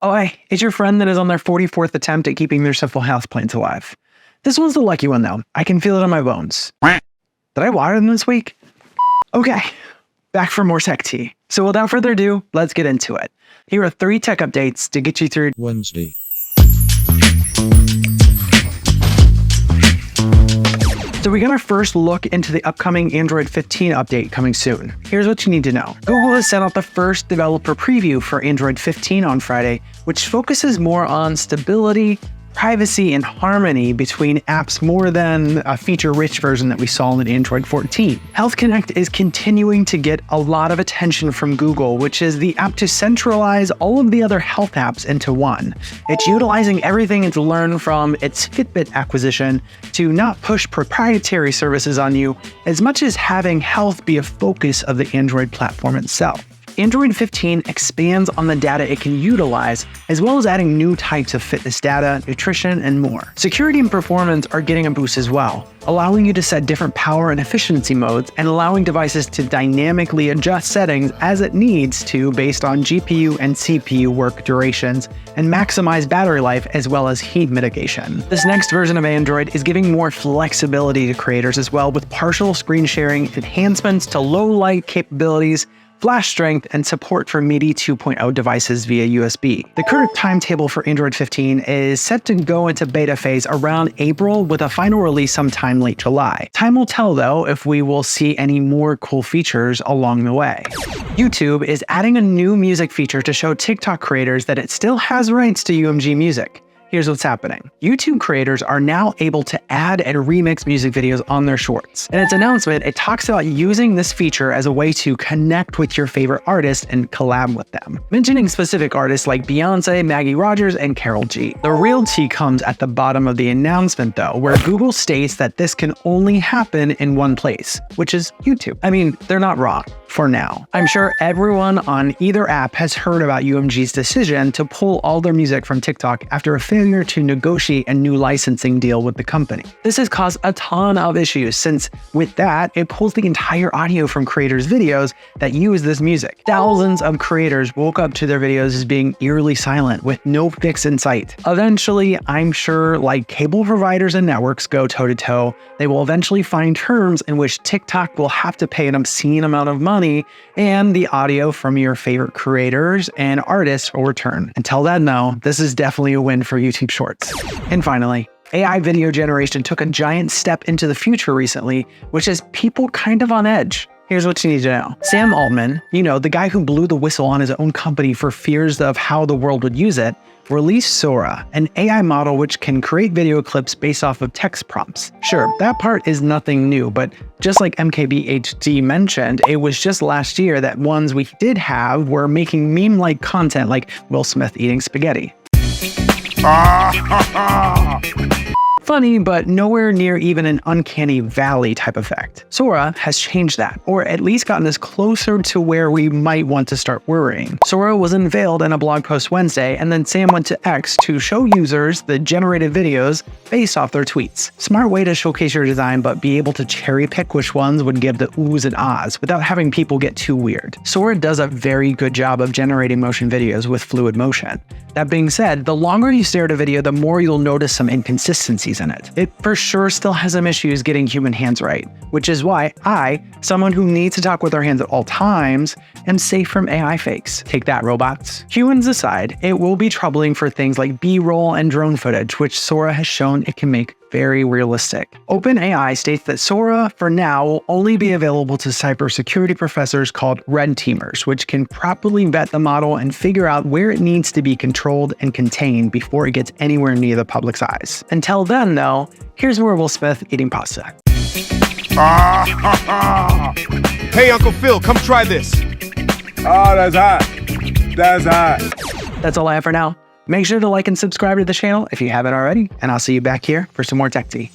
Oh, hey, it's your friend that is on their 44th attempt at keeping their simple houseplants alive. This one's the lucky one, though. I can feel it on my bones. Did I water them this week? Okay, back for more tech tea. So without further ado, let's get into it. Here are 3 tech updates to get you through Wednesday. So we got our first look into the upcoming Android 15 update coming soon. Here's what you need to know. Google has sent out the first developer preview for Android 15 on Friday, which focuses more on stability, privacy, and harmony between apps more than a feature-rich version that we saw in Android 14. Health Connect is continuing to get a lot of attention from Google, which is the app to centralize all of the other health apps into one. It's utilizing everything it's learned from its Fitbit acquisition to not push proprietary services on you as much as having health be a focus of the Android platform itself. Android 15 expands on the data it can utilize, as well as adding new types of fitness data, nutrition, and more. Security and performance are getting a boost as well, allowing you to set different power and efficiency modes and allowing devices to dynamically adjust settings as it needs to based on GPU and CPU work durations and maximize battery life as well as heat mitigation. This next version of Android is giving more flexibility to creators as well, with partial screen sharing, enhancements to low light capabilities, flash strength, and support for MIDI 2.0 devices via USB. The current timetable for Android 15 is set to go into beta phase around April, with a final release sometime late July. Time will tell, though, if we will see any more cool features along the way. YouTube is adding a new music feature to show TikTok creators that it still has rights to UMG music. Here's what's happening. YouTube creators are now able to add and remix music videos on their shorts. In its announcement, it talks about using this feature as a way to connect with your favorite artists and collab with them, mentioning specific artists like Beyonce, Maggie Rogers, and Karol G. The real tea comes at the bottom of the announcement, though, where Google states that this can only happen in one place, which is YouTube. I mean, they're not wrong. For now. I'm sure everyone on either app has heard about UMG's decision to pull all their music from TikTok after a failure to negotiate a new licensing deal with the company. This has caused a ton of issues, since with that, it pulls the entire audio from creators' videos that use this music. Thousands of creators woke up to their videos as being eerily silent with no fix in sight. Eventually, I'm sure, like cable providers and networks go toe-to-toe, they will eventually find terms in which TikTok will have to pay an obscene amount of money and the audio from your favorite creators and artists will return. Until then, though, this is definitely a win for YouTube Shorts. And finally, AI video generation took a giant step into the future recently, which has people kind of on edge. Here's what you need to know. Sam Altman, the guy who blew the whistle on his own company for fears of how the world would use it, released Sora, an AI model which can create video clips based off of text prompts. Sure, that part is nothing new, but just like MKBHD mentioned, it was just last year that ones we did have were making meme-like content like Will Smith eating spaghetti. Funny, but nowhere near even an uncanny valley type effect. Sora has changed that, or at least gotten us closer to where we might want to start worrying. Sora was unveiled in a blog post Wednesday, and then Sam went to X to show users the generated videos based off their tweets. Smart way to showcase your design, but be able to cherry pick which ones would give the oohs and ahs without having people get too weird. Sora does a very good job of generating motion videos with fluid motion. That being said, the longer you stare at a video, the more you'll notice some inconsistencies in it. It for sure still has some issues getting human hands right, which is why I, someone who needs to talk with their hands at all times, am safe from AI fakes. Take that, robots. Humans aside, it will be troubling for things like B-roll and drone footage, which Sora has shown it can make very realistic. OpenAI states that Sora, for now, will only be available to cybersecurity professors called red teamers, which can properly vet the model and figure out where it needs to be controlled and contained before it gets anywhere near the public's eyes. Until then, though, here's more Will Smith eating pasta. Hey, Uncle Phil, come try this. Oh, that's hot. That's hot. That's all I have for now. Make sure to like and subscribe to the channel if you haven't already, and I'll see you back here for some more tech tea.